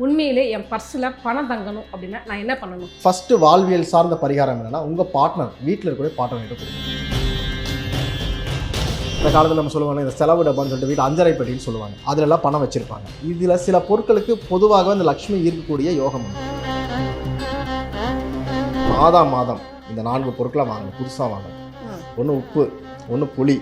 உண்மையிலே என் பர்ஸில் பணம் தங்கணும் அப்படின்னா நான் என்ன பண்ணணும்? ஃபஸ்ட்டு வாழ்வியல் சார்ந்த பரிகாரம் என்னென்னா, உங்கள் பார்ட்னர் வீட்டில் இருக்கக்கூடிய பார்ட்னர்கிட்ட கொடுக்கணும். இந்த காலத்தில் நம்ம சொல்லுவாங்க, இந்த செலவு டப்பான்னு சொல்லிட்டு வீட்டு அஞ்சரை பெட்டின்னு சொல்லுவாங்க. அதிலெல்லாம் பணம் வச்சுருப்பாங்க. இதில் சில பொருட்களுக்கு பொதுவாக இந்த லக்ஷ்மி ஈர்க்கக்கூடிய யோகம் உண்டு. மாதம் இந்த 4 பொருட்களை வாங்கணும், புதுசாக வாங்கணும். ஒன்று உப்பு, ஒன்று புளி.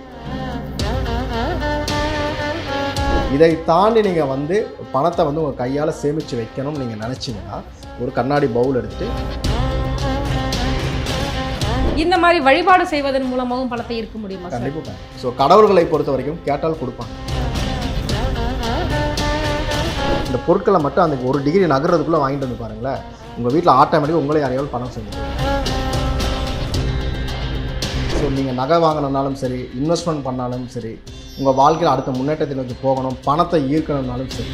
இதை தாண்டி நீங்கள் வந்து பணத்தை வந்து உங்கள் கையால் சேமித்து வைக்கணும்னு நீங்கள் நினச்சிங்கன்னா, ஒரு கண்ணாடி பவுல் எடுத்துகிட்டு இந்த மாதிரி வழிபாடு செய்வதன் மூலமாகவும் பணத்தை ஈர்க்க முடியுமா? கண்டிப்பாக. ஸோ கடவுள்களை பொறுத்த வரைக்கும் கேட்டால் கொடுப்பாங்க. இந்த பொருட்களை மட்டும் அந்த 1 டிகிரி நகர்றதுக்குள்ளே வாங்கிட்டு வந்து பாருங்களேன், உங்கள் வீட்டில் ஆட்டோமேட்டிக்காக உங்களே யாரையாவது பணம் செஞ்சு. ஸோ நீங்கள் நகை வாங்கினாலும் சரி, இன்வெஸ்ட்மெண்ட் பண்ணாலும் சரி, உங்கள் வாழ்க்கையில் அடுத்த முன்னேற்றத்தை நோக்கி போகணும், பணத்தை ஈர்க்கணும்னாலும் சரி.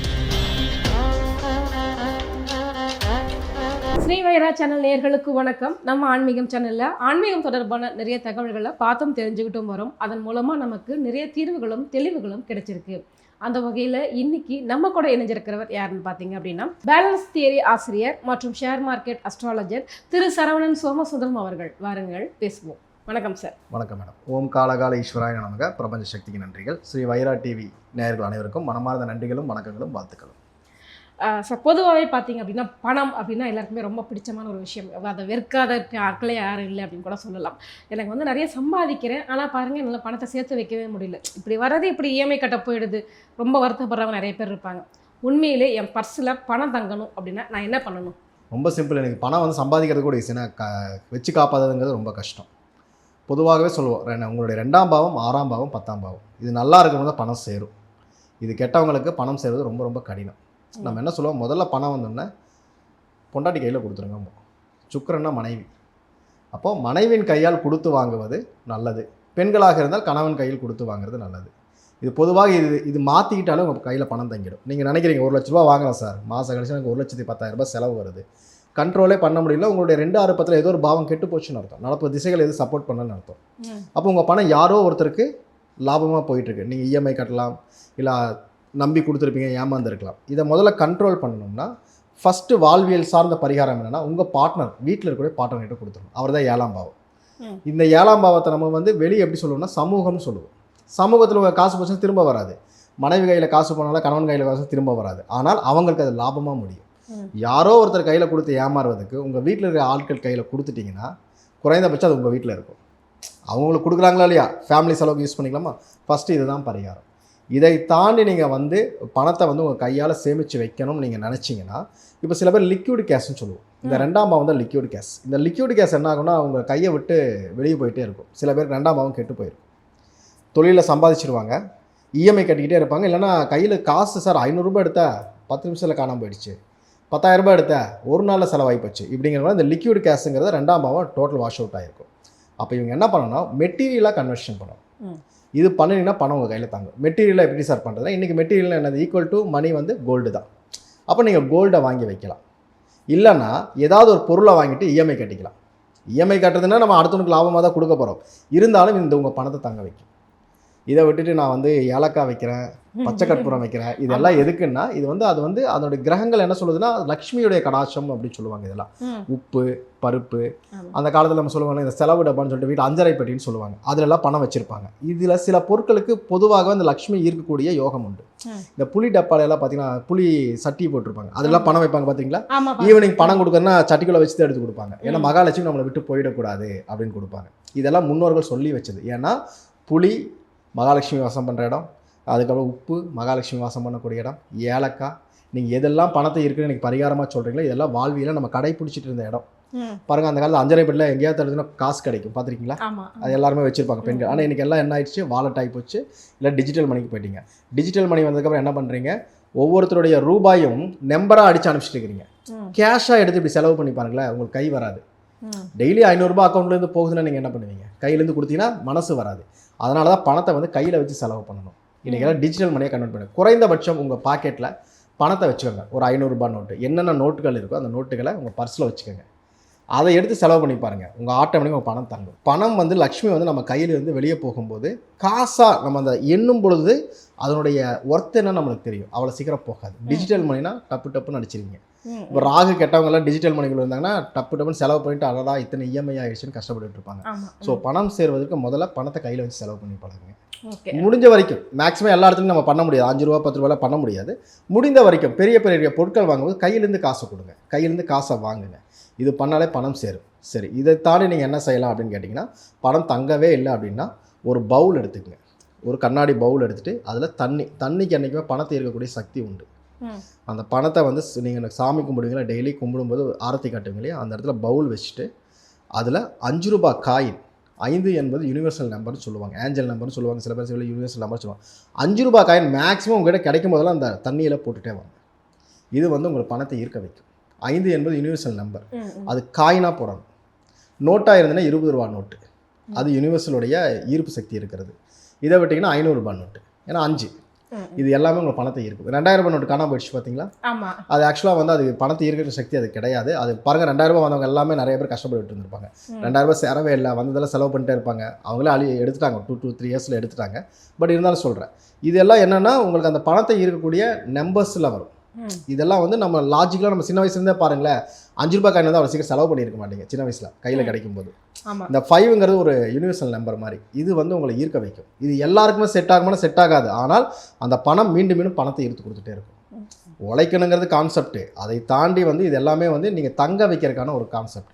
ஸ்ரீ வைரா சேனல் நேயர்களுக்கு வணக்கம். நம்ம ஆன்மீகம் சேனலில் ஆன்மீகம் தொடர்பான நிறைய தகவல்களை பார்த்தும் தெரிஞ்சுக்கிட்டும் வரும். அதன் மூலமாக நமக்கு நிறைய தீர்வுகளும் தெளிவுகளும் கிடைச்சிருக்கு. அந்த வகையில் இன்னைக்கு நம்ம கூட இணைஞ்சிருக்கிறவர் யாருன்னு பார்த்தீங்க அப்படின்னா, பேலன்ஸ் தியரி ஆசிரியர் மற்றும் ஷேர் மார்க்கெட் அஸ்ட்ராலஜர் திரு சரவணன் சோமசுந்தரம் அவர்கள். வாருங்கள் பேசுவோம். வணக்கம் சார். வணக்கம் மேடம். ஓம் காலகால ஈஸ்வராய நமக. பிரபஞ்ச சக்திக்கு நன்றிகள். ஸ்ரீ வைரா டிவி நேயர்கள் அனைவருக்கும் மனமார்ந்த நன்றிகளும் வணக்கங்களும் வாழ்த்துக்களும். சார், பொதுவாகவே பார்த்தீங்க அப்படின்னா பணம் அப்படின்னா எல்லாருக்குமே ரொம்ப பிடிச்சமான ஒரு விஷயம். அதை வெறுக்காத ஆட்களே யாரும் இல்லை அப்படின்னு கூட சொல்லலாம். எனக்கு வந்து நிறைய சம்பாதிக்கிறேன், ஆனால் பாருங்கள் என்னால் பணத்தை சேர்த்து வைக்கவே முடியல, இப்படி வர்றது இப்படி இஎம்ஐ கட்ட போயிடுது, ரொம்ப வருத்தப்படுறவங்க நிறைய பேர் இருப்பாங்க. உண்மையிலே என் பர்ஸில் பணம் தங்கணும் அப்படின்னா நான் என்ன பண்ணணும்? ரொம்ப சிம்பிள். எனக்கு பணம் வந்து சம்பாதிக்கிறது கூட ஈஸினா வச்சு காப்பாதுங்கிறது ரொம்ப கஷ்டம். பொதுவாகவே சொல்லுவோம், உங்களுடைய 2ஆம் பாவம், 6ஆம் பாவம், 10ஆம் பாவம் இது நல்லா இருக்கணும் தான் பணம் சேரும். இது கெட்டவங்களுக்கு பணம் சேருவது ரொம்ப ரொம்ப கடினம். நம்ம என்ன சொல்லுவோம், முதல்ல பணம் வந்தோடனே பொண்டாட்டி கையில் கொடுத்துருங்க. சுக்கிரன்னா மனைவி. அப்போது மனைவியின் கையால் கொடுத்து வாங்குவது நல்லது. பெண்களாக இருந்தால் கணவன் கையில் கொடுத்து வாங்குறது நல்லது. இது பொதுவாக இது மாற்றிக்கிட்டாலும் உங்கள் கையில் பணம் தங்கிடும். நீங்கள் நினைக்கிறீங்க 1 லட்ச ரூபா வாங்குறேன் சார், மாதம் கழிச்சு எனக்கு 1,10,000 செலவு வருது, கண்ட்ரோலே பண்ண முடியல. உங்களுடைய 2, 6, 10 ஏதோ ஒரு பாவம் கெட்டு போச்சுன்னு அர்த்தம். நடப்பு திசைகள் எது சப்போர்ட் பண்ணலன்னு அர்த்தம். அப்போ உங்கள் பணம் யாரோ ஒருத்தருக்கு லாபமாக போயிட்டுருக்கு. நீங்கள் இஎம்ஐ கட்டலாம், இல்லை நம்பி கொடுத்துருப்பீங்க, ஏமாந்துருக்கலாம். இதை முதல்ல கண்ட்ரோல் பண்ணணும்னா ஃபஸ்ட்டு வாழ்வியல் சார்ந்த பரிகாரம் என்னென்னா, உங்கள் பார்ட்னர் வீட்டில் இருக்கக்கூடிய பார்ட்னர்கிட்ட கொடுத்துருணும். அவர் தான் 7ஆம் பாவம். இந்த 7ஆம் பாவத்தை நம்ம வந்து வெளியே எப்படி சொல்லுவோம்னா சமூகம்னு சொல்லுவோம். சமூகத்தில் உங்கள் காசு போச்சுன்னா திரும்ப வராது. மனைவி கையில் காசு போனாலும் கணவன் கையில் காசு திரும்ப வராது. ஆனால் அவங்களுக்கு அது லாபமாக முடியும். யாரோ ஒருத்தர் கையில் கொடுத்து ஏமாறுவதுக்கு உங்கள் வீட்டில் இருக்கிற ஆட்கள் கையில் கொடுத்துட்டிங்கன்னா குறைந்தபட்சம் அது உங்கள் வீட்டில் இருக்கும். அவங்களுக்கு கொடுக்குறாங்களா இல்லையா, ஃபேமிலி செலவுக்கு யூஸ் பண்ணிக்கலாமா? ஃபஸ்ட்டு இதுதான் பரிகாரம். இதை தாண்டி நீங்கள் வந்து பணத்தை வந்து உங்கள் கையால் சேமித்து வைக்கணும்னு நீங்கள் நினச்சிங்கன்னா, இப்போ சில பேர் லிக்விட் கேஷ்னு சொல்லுவோம். இந்த 2ஆம் பாவம் தான் லிக்விட் கேஷ். இந்த லிக்விட் கேஷ் என்ன ஆகும்னா, அவங்க கையை விட்டு வெளியே போயிட்டே இருக்கும். சில பேருக்கு 2ஆம் பாவம் கெட்டு போயிருக்கும். தொழிலில் சம்பாதிச்சிருவாங்க, இஎம்ஐ கட்டிக்கிட்டே இருப்பாங்க. இல்லைனா கையில் காசு சார் 500 ரூபாய் எடுத்தால் 10 நிமிஷத்தில் காணாமல் போயிடுச்சு, 10,000 ரூபாய் எடுத்த ஒரு நாளில் செலவாகி போச்சு. இப்படிங்கிறத இந்த லிக்விட் கேஷுங்கிறத 2ஆம் பாவம் டோட்டல் வாஷ் அவுட் ஆகிருக்கும். அப்போ இவங்க என்ன பண்ணணும்னா மெட்டீரியலாக கன்வர்ஷன் பண்ணணும். இது பண்ணிங்கன்னா பணம் உங்கள் கையில் தாங்கும். மெட்டீரியலாக எப்படி சார் பண்ணுறதுனா, இன்றைக்கி மெட்டீரியல் என்னது, ஈக்குவல் டு மணி வந்து கோல்டு தான். அப்போ நீங்கள் கோல்டை வாங்கி வைக்கலாம். இல்லைன்னா ஏதாவது ஒரு பொருளை வாங்கிட்டு இஎம்ஐ கட்டிக்கலாம். இஎம்ஐ கட்டுறதுன்னா நம்ம அடுத்தவனுக்கு லாபமாக தான் கொடுக்க போகிறோம். இருந்தாலும் இந்த உங்கள் பணத்தை தங்க வைக்கும். இதை விட்டுட்டு நான் வந்து ஏலக்காய் வைக்கிறேன், பச்சை கற்பூரம் வைக்கிறேன், இதெல்லாம் எதுக்குன்னா, இது வந்து அது வந்து அதனுடைய கிரகங்கள் என்ன சொல்லுதுன்னா லக்ஷ்மியுடைய கடாட்சம் அப்படின்னு சொல்லுவாங்க. இதெல்லாம் உப்பு, பருப்பு, அந்த காலத்தில் நம்ம சொல்லுவாங்க இந்த செலவு டப்பான்னு சொல்லிட்டு வீட்டு அஞ்சரை பெட்டின்னு சொல்லுவாங்க. அதிலெல்லாம் பணம் வச்சுருப்பாங்க. இதில் சில பொருட்களுக்கு பொதுவாக இந்த லக்ஷ்மி ஈர்க்கக்கூடிய யோகம் உண்டு. இந்த புளி டப்பாலெல்லாம் பார்த்தீங்கன்னா புளி சட்டி போட்டிருப்பாங்க, அதெல்லாம் பணம் வைப்பாங்க பார்த்தீங்களா. ஈவினிங் பணம் கொடுக்குறதுனா சட்டிக்குள்ளே வச்சு தான் எடுத்து கொடுப்பாங்க. ஏன்னா மகாலட்சுமி நம்மளை விட்டு போயிடக்கூடாது அப்படின்னு கொடுப்பாங்க. இதெல்லாம் முன்னோர்கள் சொல்லி வச்சது. ஏன்னா புளி மகாலட்சுமி வாசம் பண்ணுற இடம், அதுக்கப்புறம் உப்பு மகாலட்சுமி வாசம் பண்ணக்கூடிய இடம், ஏலக்காய், நீங்கள் எதெல்லாம் பணத்தை இருக்குன்னு எனக்கு பரிகாரமாக சொல்கிறீங்களோ இதெல்லாம் வாழ்வியில் நம்ம கடைப்பிடிச்சிட்டு இருந்த இடம். பாருங்கள், அந்த காலத்தில் அஞ்சரை பெட்டில் எங்கேயாவது தடுத்துனா காசு கிடைக்கும், பார்த்துருக்கீங்களா? அது எல்லாருமே வச்சுருப்பாங்க பெண்கள். ஆனால் இன்றைக்கி எல்லாம் என்ன ஆயிடுச்சு, வாலெட் ஆகி போச்சு, இல்லை டிஜிட்டல் மணிக்கு போயிட்டீங்க. டிஜிட்டல் மணி வந்ததுக்கப்புறம் என்ன பண்ணுறீங்க, ஒவ்வொருத்தருடைய ரூபாயும் நம்பராக அடித்து அனுப்பிச்சிட்டு இருக்கிறீங்க. கேஷாக எடுத்து இப்படி செலவு பண்ணி பாருங்களேன், உங்களுக்கு கை வராது. டெய்லி 500 ரூபாய் அக்கௌண்ட்லேருந்து போகுதுன்னா நீங்கள் என்ன பண்ணுவீங்க, கையிலேருந்து கொடுத்தீங்கன்னா மனசு வராது. அதனால தான் பணத்தை வந்து கையில் வச்சு செலவு பண்ணணும். இன்றைக்கி எல்லாம் டிஜிட்டல் மணியை கன்வெர்ட் பண்ணுங்க. குறைந்தபட்சம் உங்கள் பாக்கெட்டில் பணத்தை வச்சுக்கோங்க. ஒரு 500 ரூபாய் நோட்டு, என்னென்ன நோட்டுகள் இருக்கோ அந்த நோட்டுகளை உங்கள் பர்ஸில் வச்சுக்கோங்க. அதை எடுத்து செலவு பண்ணி பாருங்கள், உங்கள் ஆட்டோமேட்டிக்காக உங்கள் பணம் தங்கும். பணம் வந்து லக்ஷ்மி வந்து நம்ம கையிலிருந்து வெளியே போகும்போது காசாக நம்ம அந்த எண்ணும் பொழுது அதனுடைய ஒர்த் என்னன்னு நம்மளுக்கு தெரியும், அவ்வளோ சீக்கிரம் போகாது. டிஜிட்டல் மணினா டப்பு டப்புன்னு அடிச்சிருவீங்க. இப்போ ராகு கெட்டவங்கலாம் டிஜிட்டல் மணிகள் இருந்தாங்கன்னா டப்பு டப்புன்னு செலவு பண்ணிட்டு அடடா இத்தனை இஎம்ஐ ஆகிடுச்சுன்னு கஷ்டப்பட்டு இருப்பாங்க. ஸோ பணம் சேர்வதற்கு முதல்ல பணத்தை கையில் வச்சு செலவு பண்ணி பழகுங்க. முடிஞ்ச வரைக்கும் மேக்ஸிமம் எல்லா இடத்துலையும் நம்ம பண்ண முடியாது, 5 ரூபா 10 ரூபாய் பண்ண முடியாது. முடிந்த வரைக்கும் பெரிய பெரிய பொருட்கள் வாங்கும்போது கையிலேருந்து காசை கொடுங்க, கையிலேருந்து காசை வாங்குங்க. இது பண்ணாலே பணம் சேரும். சரி, இதை தாண்டி நீங்கள் என்ன செய்யலாம் அப்படின்னு கேட்டிங்கன்னா, பணம் தங்கவே இல்லை அப்படின்னா ஒரு பவுல் எடுத்துக்கங்க, ஒரு கண்ணாடி பவுல் எடுத்துகிட்டு அதில் தண்ணிக்கு என்றைக்குமே பணத்தை இருக்கக்கூடிய சக்தி உண்டு. அந்த பணத்தை வந்து நீங்கள் சாமி கும்பிடுவீங்களா, டெய்லி கும்பிடும்போது ஆரத்தி காட்டுவீங்க இல்லையா, அந்த இடத்துல பவுல் வச்சுட்டு அதில் 5 ரூபா காயின், 5 என்பது யூனிவர்சல் நம்பர்னு சொல்லுவாங்க, ஏஞ்சல் நம்பர்னு சொல்லுவாங்க, சில பேர் யூனிவர்சல் நம்பர் சொல்லுவாங்க. 5 ரூபா காயின் மேக்ஸிமம் உங்கள்கிட்ட கிடைக்கும் போதெல்லாம் அந்த தண்ணியில் போட்டுகிட்டே வாங்க. இது வந்து உங்களுக்கு பணத்தை ஈர்க்க வைக்கும். 5 என்பது யூனிவர்சல் நம்பர், அது காயினாக போடணும். நோட்டாக இருந்ததுன்னா 20 ரூபா நோட்டு, அது யூனிவர்சலுடைய ஈர்ப்பு சக்தி இருக்கிறது. இதை விட்டிங்கன்னா 500 ரூபா நோட்டு, ஏன்னா 5 இது எல்லாமே உங்களுக்கு பணத்தை ஈர்க்கும். 2000 ரூபாய் நோட்டு காணாம போயிடுச்சு பார்த்தீங்களா, அது ஆக்சுவலாக வந்து அது பணத்தை ஈர்க்கிற சக்தி அது கிடையாது. அது பாருங்கள், 2000 ரூபாய் வந்தவங்க எல்லாமே நிறைய பேர் கஷ்டப்பட்டு இருந்திருப்பாங்க. 2000 ரூபாய் சேரவே இல்லை, வந்ததெல்லாம் செலவு பண்ணிட்டே இருப்பாங்க. அவங்களே எடுத்துட்டாங்க, 2-3 இயர்ஸில் எடுத்துட்டாங்க. பட் இருந்தாலும் சொல்கிறேன், இதெல்லாம் என்னென்னா உங்களுக்கு அந்த பணத்தை ஈர்க்கக்கூடிய நம்பர்ஸில் வரும். இதெல்லாம் வந்து நம்ம லாஜிக்கலாக நம்ம சின்ன வயசுலேருந்தே பாருங்களேன், 5 ரூபாய் காயின் வந்து அவ்வளோ சீக்கிரம் செலவு பண்ணியிருக்க மாட்டீங்க சின்ன வயசில் கையில் கிடைக்கும் போது. இந்த 5ங்கிறது ஒரு யூனிவர்சல் நம்பர் மாதிரி, இது வந்து உங்களை ஈர்க்க வைக்கும். இது எல்லாருக்குமே செட் ஆகுமானா செட் ஆகாது, ஆனால் அந்த பணம் மீண்டும் மீண்டும் பணத்தை ஈர்த்து கொடுத்துட்டே இருக்கும். உழைக்கணுங்கிறது கான்செப்ட், அதை தாண்டி வந்து இது எல்லாமே வந்து நீங்கள் தங்க வைக்கிறதுக்கான ஒரு கான்செப்ட்.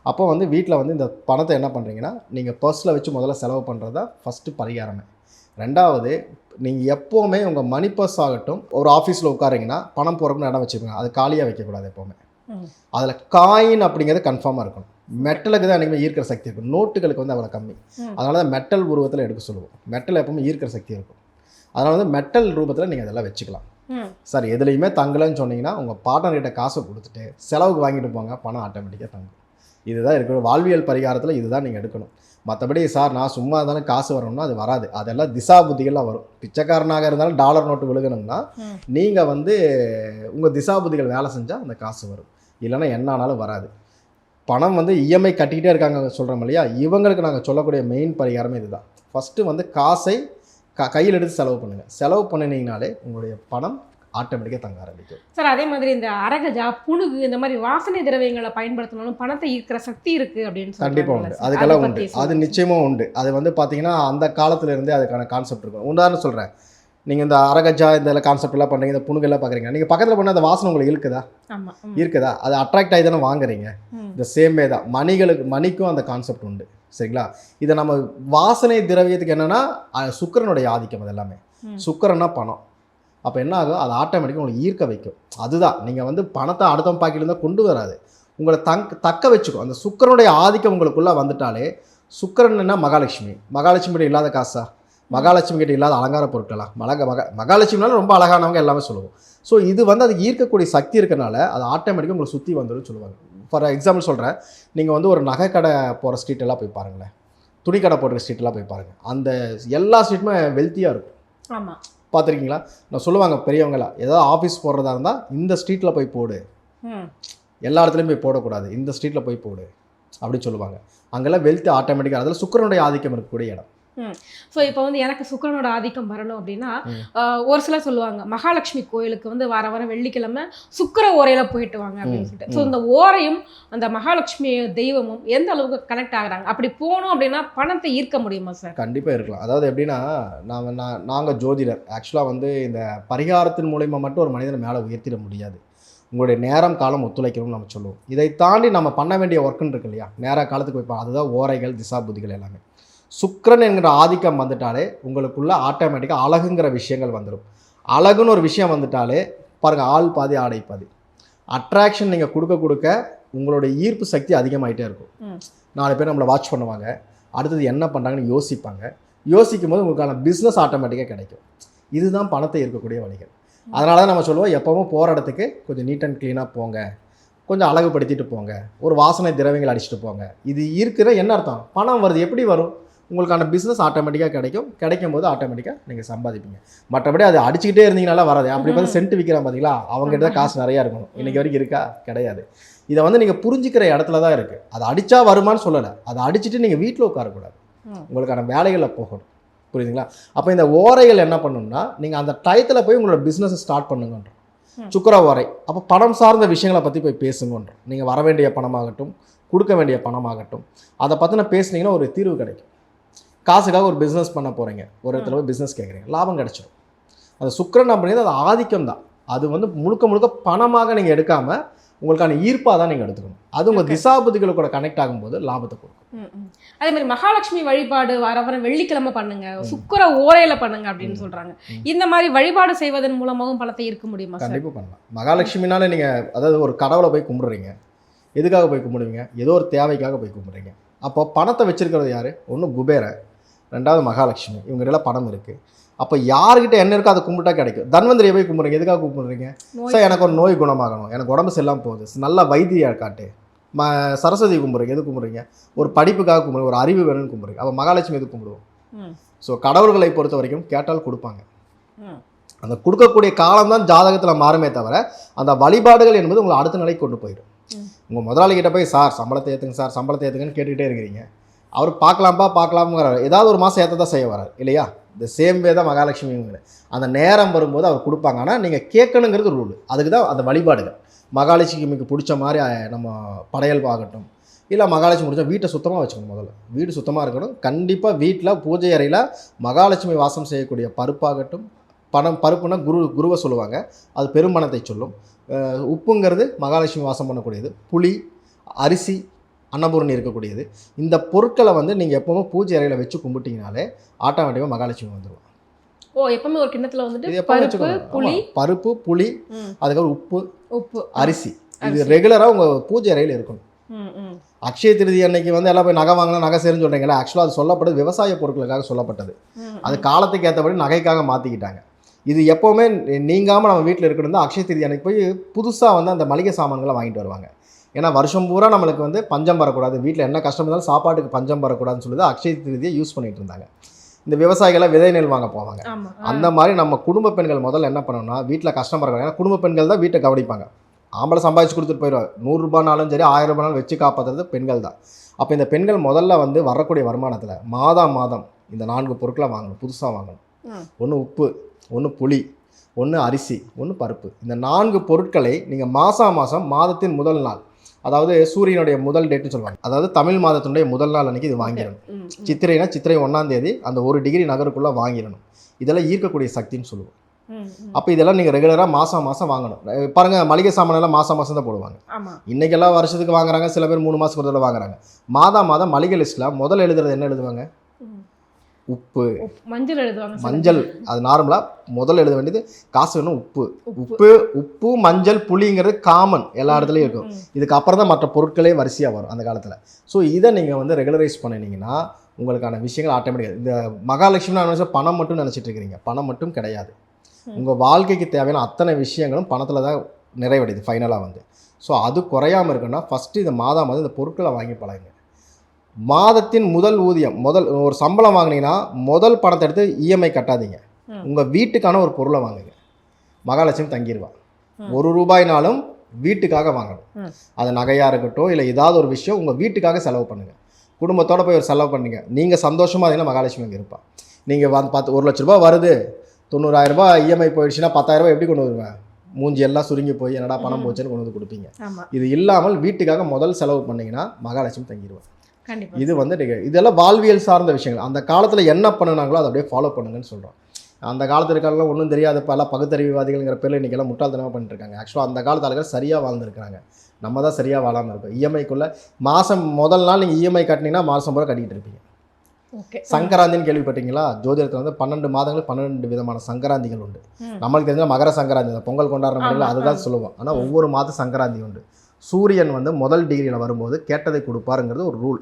அப்போ வந்து வீட்டில் வந்து இந்த பணத்தை என்ன பண்ணுறீங்கன்னா, நீங்கள் பர்ஸில் வச்சு முதல்ல செலவு பண்ணுறது தான் ஃபஸ்ட்டு பரிகாரமே. ரெண்டாவது, நீங்கள் எப்போவுமே உங்கள் மணி பர்ஸ் ஆகட்டும், ஒரு ஆஃபீஸில் உட்காரிங்கன்னா பணம் போகிறக்குன்னு இடம் வச்சுக்கோங்க, அது காலியாக வைக்கக்கூடாது எப்போவுமே. அதில் காயின் அப்படிங்கிறது கன்ஃபார்மாக இருக்கணும். மெட்டலுக்கு தான் என்றைக்குமே ஈர்க்கிற சக்தி இருக்கும், நோட்டுகளுக்கு வந்து அவ்வளோ கம்மி. அதனால தான் மெட்டல் உருவத்தில் எடுக்க சொல்லுவோம். மெட்டல் எப்பவுமே ஈர்க்கிற சக்தி இருக்கும். அதனால் வந்து மெட்டல் ரூபத்தில் நீங்கள் அதெல்லாம் வச்சுக்கலாம். சார் எதுலேயுமே தங்கலைன்னு சொன்னீங்கன்னா உங்கள் பார்ட்னர்கிட்ட காசை கொடுத்துட்டு செலவுக்கு வாங்கிட்டு போங்க, பணம் ஆட்டோமேட்டிக்காக தங்கும். இதுதான் இருக்கிற வாழ்வியல் பரிகாரத்தில் இதுதான் நீங்கள் எடுக்கணும். மற்றபடி சார் நான் சும்மா இருந்தாலும் காசு வரணும்னா அது வராது, அதெல்லாம் திசா புத்திகள்லாம் வரும். பிச்சைக்காரனாக இருந்தாலும் டாலர் நோட்டு விழுகணும்னா நீங்கள் வந்து உங்கள் திசா புத்திகள் வேலை செஞ்சால் அந்த காசு வரும், இல்லைன்னா என்ன ஆனாலும் வராது. பணம் வந்து இஎம்ஐ கட்டிக்கிட்டே இருக்காங்க சொல்கிறோம் இல்லையா, இவங்களுக்கு நாங்கள் சொல்லக்கூடிய மெயின் பரிகாரமே இதுதான். ஃபஸ்ட்டு வந்து காசை கையில் எடுத்து செலவு பண்ணுங்கள். செலவு பண்ணினீங்கனாலே உங்களுடைய பணம் ஆட்டோமேட்டிக்காக தங்க ஆரம்பிக்கும். சார் அதே மாதிரி இந்த அரகஜா, புணுகு, இந்த மாதிரி வாசனை திரவியங்களை பயன்படுத்தினாலும் பணத்தை ஈர்க்கிற சக்தி இருக்குது அப்படின்னு சொல்லி கண்டிப்பாக உண்டு, அதுக்கெல்லாம் உண்டு, அது நிச்சயமாக உண்டு. அது வந்து பார்த்தீங்கன்னா அந்த காலத்துலேருந்தே அதுக்கான கான்செப்ட் இருக்கும். உதாரணம் சொல்கிறேன், நீங்கள் இந்த அரகஜா இந்த கான்செப்ட்லாம் பண்ணுறீங்க, இந்த புணுகெல்லாம் பார்க்குறீங்க, நீங்கள் பக்கத்தில் பண்ண அந்த வாசனை உங்களுக்கு இருக்குதா, அது அட்ராக்ட் ஆகி தானே வாங்குறீங்க. இந்த சேமே தான் மணிக்கும் அந்த கான்செப்ட் உண்டு, சரிங்களா. இதை நம்ம வாசனை திரவியத்துக்கு என்னென்னா சுக்கிரனுடைய ஆதிக்கம், அது எல்லாமே சுக்கிரன்னா பணம். அப்போ என்ன ஆகும், அது ஆட்டோமேட்டிக்காக உங்களுக்கு ஈர்க்க வைக்கும். அதுதான் நீங்கள் வந்து பணத்தை அடுத்தவன் பாக்கிலிருந்தால் கொண்டு வராது, உங்களை தக்க வச்சுக்கும். அந்த சுக்கிரனுடைய ஆதிக்கம் உங்களுக்குள்ளே வந்துட்டாலே, சுக்கிரன்னா மகாலட்சுமி இல்லாத காசா, மகாலட்சுமி கிட்ட இல்லாத அலங்கார பொருட்களா, மகாலட்சுமினாலும் ரொம்ப அழகானவங்க எல்லாமே சொல்லுவோம். ஸோ இது வந்து அதுக்கு ஈர்க்கக்கூடிய சக்தி இருக்கிறனால அது ஆட்டோமேட்டிக்காக உங்களை சுற்றி வந்துடும் சொல்லுவாங்க. ஃபார் எக்ஸாம்பிள் சொல்கிறேன், நீங்கள் வந்து ஒரு நகை கடை போகிற ஸ்ட்ரீட்டெல்லாம் போய் பாருங்களேன், துணி கடை போடுற ஸ்ட்ரீட்டெல்லாம் போய் பாருங்கள், அந்த எல்லா ஸ்ட்ரீட்டுமே வெல்த்தியாக இருக்கும். ஆமாம், பார்த்துருக்கீங்களா. நான் சொல்லுவாங்க பெரியவங்களா, ஏதாவது ஆஃபீஸ் போடுறதா இருந்தால் இந்த ஸ்ட்ரீட்டில் போய் போடு, எல்லா இடத்துலையும் போய் போடக்கூடாது, இந்த ஸ்ட்ரீட்டில் போய் போடு அப்படின்னு சொல்லுவாங்க. அங்கெல்லாம் வெல்த் ஆட்டோமேட்டிக்காக, அதில் சுக்கிரனுடைய ஆதிக்கம் இருக்கக்கூடிய இடம். ஸோ இப்போ வந்து எனக்கு சுக்கிரனோட ஆதிக்கம் வரணும் அப்படின்னா ஒரு சிலர் சொல்லுவாங்க மகாலட்சுமி கோயிலுக்கு வந்து வார வெள்ளிக்கிழமை சுக்கிர ஓரையில் போயிட்டு வாங்க அப்படின்னு சொல்லிட்டு. ஸோ இந்த ஓரையும் அந்த மகாலட்சுமி தெய்வமும் எந்த அளவுக்கு கனெக்ட் ஆகுறாங்க, அப்படி போகணும் அப்படின்னா பணத்தை ஈர்க்க முடியுமா சார்? கண்டிப்பாக இருக்கலாம். அதாவது எப்படின்னா, நாங்கள் ஜோதிடர் ஆக்சுவலாக வந்து இந்த பரிகாரத்தின் மூலயமா மட்டும் ஒரு மனிதனை மேலே உயர்த்திட முடியாது. உங்களுடைய நேரம் காலம் ஒத்துழைக்கணும்னு நம்ம சொல்லுவோம். இதை தாண்டி நம்ம பண்ண வேண்டிய ஒர்க்குன்னு இருக்கு இல்லையா, நேர காலத்துக்கு போய் அதுதான் ஓரைகள், திசா புத்திகள் எல்லாமே. சுக்கிரன் என்கிற ஆதிக்கம் வந்துட்டாலே உங்களுக்குள்ள ஆட்டோமேட்டிக்காக அழகுங்கிற விஷயங்கள் வந்துடும். அழகுன்னு ஒரு விஷயம் வந்துட்டாலே பாருங்கள், ஆள் பாதி ஆடை பாதி. அட்ராக்ஷன் நீங்கள் கொடுக்க உங்களுடைய ஈர்ப்பு சக்தி அதிகமாகிட்டே இருக்கும். 4 பேர் நம்மளை வாட்ச் பண்ணுவாங்க, அடுத்தது என்ன பண்ணுறாங்கன்னு யோசிப்பாங்க. யோசிக்கும் போது உங்களுக்கான பிஸ்னஸ் ஆட்டோமேட்டிக்காக கிடைக்கும். இதுதான் பணத்தை ஈர்க்கக்கூடிய வழிகள். அதனால தான் நம்ம சொல்லுவோம், எப்போவும் போகிற இடத்துக்கு கொஞ்சம் நீட் அண்ட் க்ளீனாக போங்க, கொஞ்சம் அழகுபடுத்திட்டு போங்க, ஒரு வாசனை திரவியங்கள் அடிச்சுட்டு போங்க. இது இருக்கிற என்ன அர்த்தம், பணம் வருது. எப்படி வரும், உங்களுக்கான பிஸ்னஸ் ஆட்டோமேட்டிக்காக கிடைக்கும் போது ஆட்டோமேட்டிக்காக நீங்கள் சம்பாதிப்பீங்க. மற்றபடி அது அடிச்சுக்கிட்டே இருந்தீங்கனால வராது. அப்படி பார்த்து சென்ட் விற்கிறான் பார்த்தீங்களா, அவங்ககிட்ட தான் காசு நிறையா இருக்கணும். இன்றைக்கி வரைக்கும் இருக்கா, கிடையாது. இதை வந்து நீங்கள் புரிஞ்சிக்கிற இடத்துல தான் இருக்குது. அதை அடித்தா வருமானு சொல்லலை, அதை அடிச்சுட்டு நீங்கள் வீட்டில் உட்காரக்கூடாது, உங்களுக்கான வேலைகளில் போகணும். புரியுதுங்களா? அப்போ இந்த ஓரைகள் என்ன பண்ணணும்னா நீங்கள் அந்த டயத்தில் போய் உங்களோட பிஸ்னஸை ஸ்டார்ட் பண்ணுங்கன்றோம். சுக்கிர ஓரை அப்போ பணம் சார்ந்த விஷயங்களை பற்றி போய் பேசுங்கன்றோம். நீங்கள் வர வேண்டிய பணமாகட்டும், கொடுக்க வேண்டிய பணமாகட்டும், அதை பற்றின பேசுனீங்கன்னா ஒரு தீர்வு கிடைக்கும். காசுக்காக ஒரு பிஸ்னஸ் பண்ண போகிறீங்க, ஒரு இடத்துல போய் பிஸ்னஸ் கேட்குறீங்க, லாபம் கிடைச்சிடும். அந்த சுக்கிரன் அப்படிங்கிறது அது ஆதிக்கம் தான். அது வந்து முழுக்க முழுக்க பணமாக நீங்கள் எடுக்காமல் உங்களுக்கான ஈர்ப்பாக தான் நீங்கள் எடுத்துக்கணும். அது உங்கள் திசாபுதிகளை கூட கனெக்ட் ஆகும்போது லாபத்தை கொடுக்கும். அதே மாதிரி மகாலட்சுமி வழிபாடு வர வெள்ளிக்கிழமை பண்ணுங்க, சுக்கிர ஓரையில பண்ணுங்க அப்படின்னு சொல்றாங்க. இந்த மாதிரி வழிபாடு செய்வதன் மூலமாகவும் பணத்தை ஈர்க்க முடியுமா? கண்டிப்பாக பண்ணலாம். மகாலட்சுமினால நீங்கள் அதாவது ஒரு கடவுளை போய் கும்பிடுறீங்க, எதுக்காக போய் கும்பிடுவீங்க? ஏதோ ஒரு தேவைக்காக போய் கும்பிடுறீங்க. அப்போ பணத்தை வச்சிருக்கிறது யார்? ஒன்று குபேரன், ரெண்டாவது மகாலட்சுமி. இவங்ககிட்ட பணம் இருக்குது. அப்போ யார்கிட்ட என்ன இருக்கோ அதை கும்பிட்டா கிடைக்கும். தன்வந்திரியை போய் கும்பிட்றீங்க, எதுக்காக கும்பிட்றீங்க? சார் எனக்கு ஒரு நோய் குணமாகணும், எனக்கு உடம்பு செல்லாமல் போகுது, நல்லா வைத்தியா காட்டு. சரஸ்வதி கும்பிட்றீங்க, எது கும்பிட்றீங்க? ஒரு படிப்புக்காக கும்பிடுங்க, ஒரு அறிவு வேணும்னு கும்பிட்றீங்க. அப்போ மகாலட்சுமி எது கும்பிடுவோம்? ஸோ கடவுள்களை பொறுத்த வரைக்கும் கேட்டால் கொடுப்பாங்க. அந்த கொடுக்கக்கூடிய காலம்தான் ஜாதகத்தில் மாறுமே தவிர அந்த வழிபாடுகள் என்பது உங்களை அடுத்த நிலைக்கு கொண்டு போயிடும். உங்கள் முதலாளிகிட்ட போய் சார் சம்பளத்தை ஏற்றுங்க, சார் சம்பளத்தை ஏற்றுங்கன்னு கேட்டுக்கிட்டே இருக்கிறீங்க. அவர் பார்க்கலாம்ங்கிறார், ஏதாவது ஒரு மாதம் ஏற்ற தான் செய்ய வரார் இல்லையா? இந்த சேம் வே தான் மகாலட்சுமிங்கிற அந்த நேரம் வரும்போது அவர் கொடுப்பாங்க. ஆனால் நீங்கள் கேட்கணுங்கிறது ரூல். அதுக்கு தான் அந்த வழிபாடுகள். மகாலட்சுமிக்கு பிடிச்ச மாதிரி நம்ம படையல் ஆகட்டும், இல்லை மகாலட்சுமி பிடிச்சா வீட்டை சுத்தமாக வச்சுக்கணும். முதல்ல வீடு சுத்தமாக இருக்கணும். கண்டிப்பாக வீட்டில் பூஜை அறையில் மகாலட்சுமி வாசம் செய்யக்கூடிய பருப்பாகட்டும், பருப்புனா குருவை சொல்லுவாங்க, அது பெருமணத்தை சொல்லும். உப்புங்கிறது மகாலட்சுமி வாசம் பண்ணக்கூடியது. புளி, அரிசி, அன்னபூரணி இருக்கக்கூடியது. இந்த பொருட்களை வந்து நீங்கள் எப்பவுமே பூஜை அறையில் வச்சு கும்பிட்டீங்கனாலே ஆட்டோமேட்டிக்காக மகாலட்சுமி வந்துடுவாங்க. எப்பவுமே ஒரு கிண்ணத்துல வந்துட்டு பருப்பு, புளி, அதுக்கப்புறம் உப்பு, அரிசி, இது ரெகுலராக உங்கள் பூஜை அறையில் இருக்கணும். அக்ஷய திருதி அன்னைக்கு வந்து எல்லாம் போய் நகை வாங்கினா நகை சேருன்னு சொல்கிறீங்களா? ஆக்சுவலாக அது சொல்லப்பட்டது விவசாய பொருட்களுக்காக சொல்லப்பட்டது. அது காலத்துக்கு ஏற்றபடி நகைக்காக மாற்றிக்கிட்டாங்க. இது எப்போவுமே நீங்காமல் நம்ம வீட்டில் இருக்கணும். அக்ஷய திருதி அன்னைக்கு போய் புதுசாக வந்து அந்த மளிகை சாமான்களை வாங்கிட்டு வருவாங்க. ஏன்னா வருஷம் பூரா நம்மளுக்கு வந்து பஞ்சம் வரக்கூடாது, வீட்டில் என்ன கஷ்டம் இருந்தாலும் சாப்பாட்டுக்கு பஞ்சம் வரக்கூடாதுன்னு சொல்லி அக்ஷய திருதியை யூஸ் பண்ணிட்டு இருந்தாங்க. இந்த விவசாயிகளை விதை நெல் வாங்க போவாங்க. அந்த மாதிரி நம்ம குடும்ப பெண்கள் முதல்ல என்ன பண்ணணும்னா வீட்டில் கஷ்டம் வரக்கூடாது. ஏன்னா குடும்ப பெண்கள் தான் வீட்டை கவனிப்பாங்க. ஆம்பளை சம்பாதிச்சு கொடுத்துட்டு போயிடுவாங்க. 100 ரூபானாலும் சரி, 1000 ரூபானாலும் வச்சு காப்பாற்றுறது பெண்கள் தான். அப்போ இந்த பெண்கள் முதல்ல வந்து வரக்கூடிய வருமானத்தில் மாதம் இந்த 4 பொருட்களை வாங்கணும், புதுசாக வாங்கணும். ஒன்று உப்பு, ஒன்று புளி, ஒன்று அரிசி, ஒன்று பருப்பு. இந்த 4 பொருட்களை நீங்கள் மாதத்தின் முதல் நாள், அதாவது சூரியனுடைய முதல் டேட்னு சொல்லுவாங்க, அதாவது தமிழ் மாதத்தினுடைய முதல் நாள் அன்றைக்கி இது வாங்கிடணும். சித்திரைனா சித்திரை 1ஆம் தேதி அந்த 1 டிகிரி நகருக்குள்ளே வாங்கிடணும். இதெல்லாம் ஈர்க்கக்கூடிய சக்தின்னு சொல்லுவோம். அப்போ இதெல்லாம் நீங்கள் ரெகுலராக மாதம் வாங்கணும். பாருங்கள், மளிகை சாமானெல்லாம் மாதம் தான் போடுவாங்க. இன்றைக்கெல்லாம் வருஷத்துக்கு வாங்குறாங்க, சில பேர் 3 மாதத்துக்கு ஒரு தடவை வாங்குறாங்க. மாதம் மளிகை லிஸ்ட்டில் முதல் எழுதுறது என்ன எழுதுவாங்க? உப்பு, மஞ்சள். அது நார்மலாக முதல்ல எழுத வேண்டியது. காசு வேணும் உப்பு, மஞ்சள், புளிங்கிறது காமன், எல்லா இடத்துலையும் இருக்கும். இதுக்கு அப்புறம் தான் மற்ற பொருட்களே வரிசையாக வரும் அந்த காலத்தில். ஸோ இதை நீங்கள் வந்து ரெகுலரைஸ் பண்ணினீங்கன்னா உங்களுக்கான விஷயங்கள் ஆட்டோமேட்டிக்காக. இந்த மகாலட்சுமி நான் பணம் மட்டும் நினச்சிட்டு இருக்கிறீங்க, பணம் மட்டும் கிடையாது. உங்கள் வாழ்க்கைக்கு தேவையான அத்தனை விஷயங்களும் பணத்தில் தான் நிறைவடையுது ஃபைனலாக வந்து. ஸோ அது குறையாமல் இருக்குன்னா ஃபஸ்ட்டு இந்த மாதம் இந்த பொருட்களை வாங்கி பழகுங்க. மாதத்தின் முதல் ஊதியம், ஒரு சம்பளம் வாங்கினீங்கன்னா முதல் பணத்தை எடுத்து இஎம்ஐ கட்டாதீங்க. உங்கள் வீட்டுக்கான ஒரு பொருளை வாங்குங்க. மகாலட்சுமி தங்கிடுவா. 1 ரூபாய்னாலும் வீட்டுக்காக வாங்கணும். அது நகையாக இருக்கட்டும், இல்லை ஏதாவது ஒரு விஷயம் உங்கள் வீட்டுக்காக செலவு பண்ணுங்கள். குடும்பத்தோடு போய் ஒரு செலவு பண்ணுங்க. நீங்கள் சந்தோஷமாக இருந்தீங்கன்னா மகாலட்சுமி அங்கே இருப்பா. நீங்கள் 1 லட்ச ரூபா வருது, 90,000 ரூபாய் இஎம்ஐ போயிடுச்சுன்னா 10,000 ரூபாய் எப்படி கொண்டு வருவேன்? மூஞ்சி எல்லாம் சுருங்கி போய் என்னடா பணம் போச்சுன்னு கொண்டு வந்து கொடுப்பீங்க. இது இல்லாமல் வீட்டுக்காக முதல் செலவு பண்ணிங்கன்னா மகாலட்சுமி தங்கிடுவார். இது வந்து இதெல்லாம் வாழ்வியல் சார்ந்த விஷயங்கள். அந்த காலத்தில் என்ன பண்ணினாங்களோ அதை அப்படியே ஃபாலோ பண்ணுங்கன்னு சொல்கிறோம். அந்த காலத்தில் இருக்காலாம் ஒன்றும் தெரியாத பல பகுத்தறிவுவாதிகள்ங்கிற பேரில் இன்றைக்கெல்லாம் முட்டாள்தனமாக பண்ணிட்டுருக்காங்க. ஆக்சுவலாக அந்த காலத்து ஆளுகள் சரியாக வாழ்ந்துருக்காங்க, நம்ம தான் சரியாக வாழாமல் இருக்கோம். இஎம்ஐக்குள்ளே முதல் நாள் நீங்கள் இஎம்ஐ கட்டினீங்கன்னா மாதம் பூரா கட்டிகிட்டு இருப்பீங்க. சங்கராந்தின்னு கேள்விப்பட்டீங்களா? ஜோதிடத்தில் வந்து 12 மாதங்கள் 12 விதமான சங்கராந்திகள் உண்டு. நம்மளுக்கு தெரிஞ்ச மகர சங்கராந்தி, பொங்கல் கொண்டாடுற அதுதான் சொல்லுவோம். ஆனால் ஒவ்வொரு மாதம் சங்கராந்தி உண்டு. சூரியன் வந்து முதல் டிகிரியில் வரும்போது கேட்டதை கொடுப்பாருங்கிறது ஒரு ரூல்.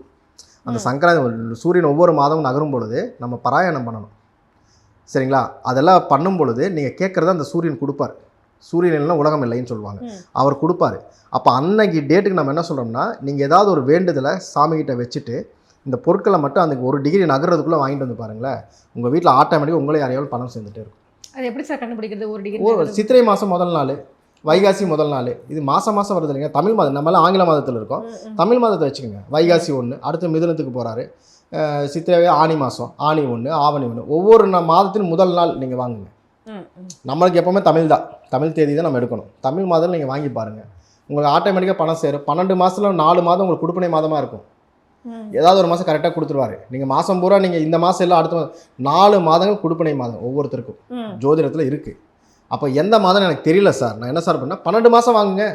அந்த சங்கராந்தி சூரியன் ஒவ்வொரு மாதமும் நகரும் பொழுது நம்ம பாராயணம் பண்ணணும், சரிங்களா? அதெல்லாம் பண்ணும் பொழுது நீங்கள் கேட்குறத அந்த சூரியன் கொடுப்பார். சூரியன் இல்லைன்னா உலகம் இல்லைன்னு சொல்லுவாங்க, அவர் கொடுப்பார். அப்போ அன்னைக்கு டேட்டுக்கு நம்ம என்ன சொல்கிறோம்னா, நீங்கள் ஏதாவது ஒரு வேண்டுதலை சாமிகிட்ட வச்சுட்டு இந்த பொருட்களை மட்டும் அந்த 1 டிகிரி நகர்றதுக்குள்ளே வாங்கிட்டு வந்து பாருங்களேன், உங்கள் வீட்டில் ஆட்டோமேட்டிக்காக உங்களே யாரையாவது பணம் சேர்ந்துட்டே இருக்கும். அது எப்படி சார் கண்டுபிடிக்கிறது? 1 டிகிரி சித்திரை மாதம் முதல் நாள், வைகாசி முதல் நாள், இது மாதம் வருது இல்லைங்க. தமிழ் மாதம், நம்மளாம் ஆங்கில மாதத்தில் இருக்கோம், தமிழ் மாதத்தை வச்சுக்கோங்க. வைகாசி 1, அடுத்து மிதுனத்துக்கு போகிறாரு, சித்திரை ஆனி மாதம், ஆனி 1, ஆவணி 1, ஒவ்வொரு மாதத்தின் முதல் நாள் நீங்கள் வாங்குங்க. நம்மளுக்கு எப்போவுமே தமிழ் தான், தமிழ் தேதி தான் நம்ம எடுக்கணும். தமிழ் மாதம் நீங்கள் வாங்கி பாருங்கள், உங்களுக்கு ஆட்டோமேட்டிக்காக பணம் சேரும். 12 மாதத்தில் 4 மாதம் உங்களுக்கு கொடுப்பனை மாதமாக இருக்கும். ஏதாவது ஒரு மாதம் கரெக்டாக கொடுத்துருவாரு. நீங்கள் மாதம் பூரா நீங்கள் இந்த மாதம் இல்லை அடுத்த மாதம் 4 மாதங்கள் கொடுப்பனை மாதம் ஒவ்வொருத்தருக்கும் ஜோதிடத்தில் இருக்குது. அப்போ எந்த மாதம் எனக்கு தெரியல சார், நான் என்ன சார் பண்ணேன், 12 மாதம் வாங்குங்க,